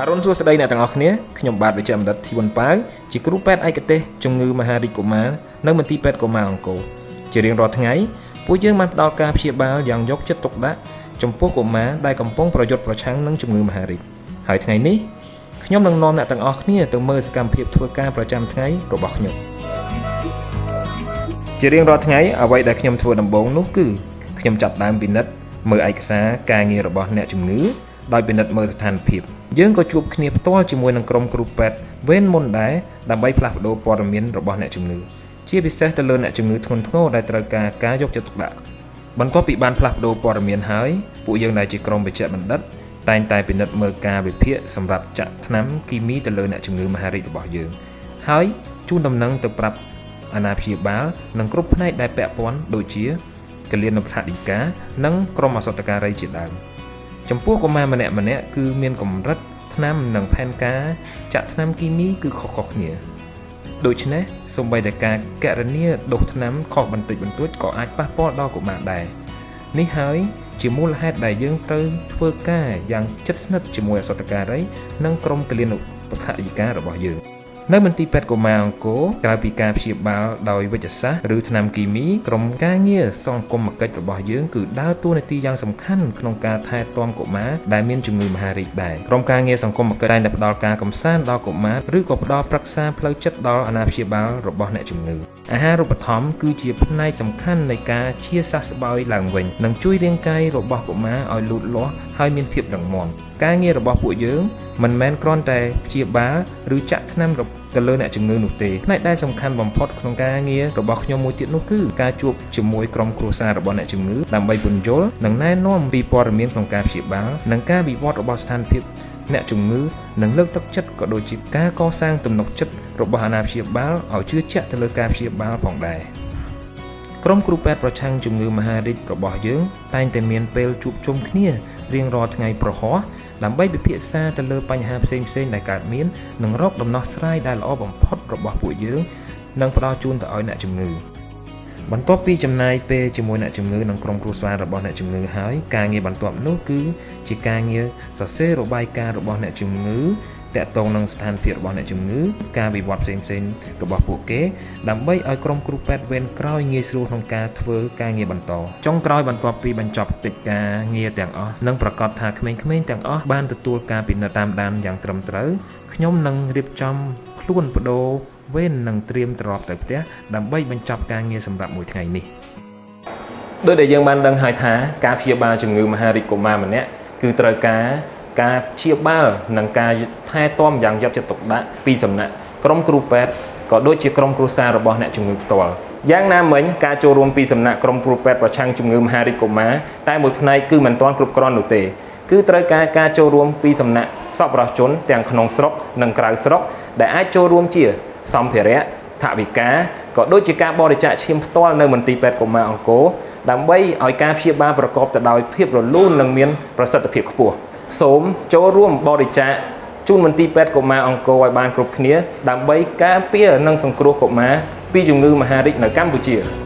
អរុនសួស្តីអ្នកទាំងអស់គ្នាខ្ញុំបាទវិជ្ជបណ្ឌិតធីវុនប៉ាវជាគ្រូពេទ្យឯកទេសជំងឺមហារីកកុមារនៅមន្ទីរពេទ្យកុមារអង្គរជារៀងរាល់ថ្ងៃពួកយើងបានផ្ដល់ការព្យាបាលយ៉ាងយកចិត្តទុកដាក់ចំពោះកុមារដែលកំពុងប្រយុទ្ធប្រឆាំងនឹងជំងឺមហារីកហើយថ្ងៃនេះខ្ញុំនឹងនាំអ្នកទាំងអស់គ្នាទៅមើលសកម្មភាពធ្វើការប្រចាំថ្ងៃរបស់ខ្ញុំជារៀងរាល់ថ្ងៃអ្វីដែលខ្ញុំធ្វើដំបូងនោះគឺខ្ញុំចាប់ដើមពិនិត្យមើលឯកសារការងាររបស់អ្នកជំងឺដោយពិនិត្យមើលស្ថានភាពយើងក៏ជួបគ្នាផ្ទាល់ជាមួយនឹងក្រុមគ្រូពេទ្យវេនមុនដែរដើម្បីផ្លាស់ប្ដូរព័ត៌មានរបស់អ្នកជំងឺជាពិសេសទៅលើអ្នកជំងឺធ្ងន់ធ្ងរដែលត្រូវការយកចិត្តទុកដាក់បន្ទាប់ពីបានផ្លាស់ប្ដូរព័ត៌មានហើយពួកយើងដែលជាក្រុមវេជ្ជបណ្ឌិតតែងតែពិនិត្យមើលការវិភាគសម្រាប់ចាក់ថ្នាំគីមីទៅលើអ្នកជំងឺមហារីករបស់យើងហើយជូនដំណឹងទៅប្រាប់អាណាព្យាបាលនិងគ្រប់ផ្នែកដែលពាក់ព័ន្ធដូចជាគលានុបដ្ឋាយិកានិងក្រុមឱសថការីជាដើមចំពោះកុមារម្នាក់គឺមានកម្រិតថ្នាំនិងផែនការចាក់ថ្នាំគីមីគឺខុសៗគ្នាដូច្នេះសូម្បីតែការកណនាដូសថ្នាំខុសបន្តិចបន្តួចក៏អាចប៉ះពាល់ដល់កុមារដែរនេះហើយជាមូលហេតុដែលយើងត្រូវធ្វើការយ៉ាងជិតស្និទ្ធជាមួយឱសថការីនិងក្រុមគលានុបដ្ឋាយិការបស់យើងនៅមន្ទីរពេទ្យកុមារអង្គរក្រៅពីការព្យាបាលដោយវេជ្ជសាស្ត្រឬថ្នាំគីមីក្រុមការងារសង្គមកិច្ចរបស់យើងគឺដើរតួនាទីយ៉ាងសំខាន់ក្នុងការថែទាំកុមារដែលមានជំងឺមហារីកដែរក្រុមការងារសង្គមកិច្ចតែងតែផ្ដល់ការកម្សាន្តដល់កុមារឬក៏ផ្ដល់ប្រឹក្សាផ្លូវចិត្តដល់អាណាព្យាបាលរបស់អ្នកជំងឺអាហារូបត្ថម្ភគឺជាផ្នែកសំខាន់នៃការជាសះស្បើយឡើងវិញនិងជួយរាងកាយរបស់កុមារឲ្យលូតលាស់ហើយមានភាពរឹងមាំការងាររបស់ពួកយើងមិនមែនគ្រាន់តែព្យាបាលឬចាក់ថ្នាំទៅលើអ្នកជំងឺនោះទេផ្នែកដែលសំខាន់បំផុតក្នុងការងាររបស់ខ្ញុំមួយទៀតនោះគឺការជួបជាមួយក្រុមគ្រួសាររបស់អ្នកជំងឺដើម្បីពន្យល់និងណែនាំពីព័ត៌មានក្នុងការព្យាបាលនិងការវិវត្តរបស់ស្ថានភាពអ្នកជំងឺនិងលើកទឹកចិត្តក៏ដូចជាការកសាងទំនុកចិត្តរបស់អាណាព្យាបាលឲ្យជឿជាក់ទៅលើការព្យាបាលផងដែរក្រុមគ្រូពេទ្យប្រឆាំងជំងឺមហារីករបស់យើងតែងតែមានពេលជួបជុំគ្នារៀងរាល់ថ្ងៃប្រហោះដើម្បីពិភាក្សាទៅលើបញ្ហាផ្សេងៗដែលកើតមាននិងរកដំណោះស្រាយដែលល្អបំផុតរបស់ពួកយើងនិងផ្ដល់ជូនទៅឲ្យអ្នកជំងឺបន្ទាប់ពីចំណាយពេលជាមួយអ្នកជំងឺនិងក្រុមគ្រួសាររបស់អ្នកជំងឺហើយការងារបន្ទាប់នោះគឺជាការងារសរសេររបាយការណ៍របស់អ្នកជំងឺតាក់ទងនឹងស្ថានភាពរបស់អ្នកជំងឺការវិវត្តផ្សេងៗរបស់ពួកគេដើម្បីឲ្យក្រុមគ្រូពេទ្យវេនក្រោយងាយស្រួលក្នុងការធ្វើការងារបន្តចុងក្រោយបន្ទាប់ពីបញ្ចប់កិច្ចការងារទាំងអស់និងប្រកាសថាក្មេងៗទាំងអស់បានទទួលការពិនិត្យតាមដានយ៉ាងត្រឹមត្រូវខ្ញុំនឹងរៀបចំខ្លួនបដូរវេននិងត្រៀមត្រឡប់ទៅផ្ទះដើម្បីបញ្ចប់ការងារសម្រាប់មួយថ្ងៃនេះដោយដែលយើងបានដឹងហើយថាការព្យាបាលជំងឺមហារីកកុមារម្នាក់គឺត្រូវការព្យាបាលនិងការថែទាំយ៉ាងយកចិត្តទុកដាក់ពីសំណាក់ក្រុមគ្រូពេទ្យក៏ដូចជាក្រុមគ្រួសាររបស់អ្នកជំងឺផ្ទាល់យ៉ាងណាមិញការចូលរួមពីសំណាក់ក្រុមគ្រូពេទ្យប្រឆាំងជំងឺមហារីកកុមារតែមួយផ្នែកគឺមិនទាន់គ្រប់គ្រាន់នោះទេគឺត្រូវការចូលរួមពីសំណាក់សប្បុរសជនទាំងក្នុងស្រុកនិងក្រៅស្រុកដែលអាចចូលរួមជាសម្ភារៈថវិកាក៏ដូចជាការបរិច្ចាគឈាមផ្ទាល់នៅមន្ទីរពេទ្យកុមារអង្គរដើម្បីឲ្យការព្យាបាលប្រកបទៅដោយភាពរលូននិងមានប្រសិទ្ធភាពខ្ពស់សូមចូលរួមបរិច្ចាគជូនមន្ទីរពេទ្យកុមារអង្គរឲ្យបានគ្រប់គ្នាដើម្បីការពារនិងសង្គ្រោះកុមារពីជំងឺមហារីកនៅកម្ពុជា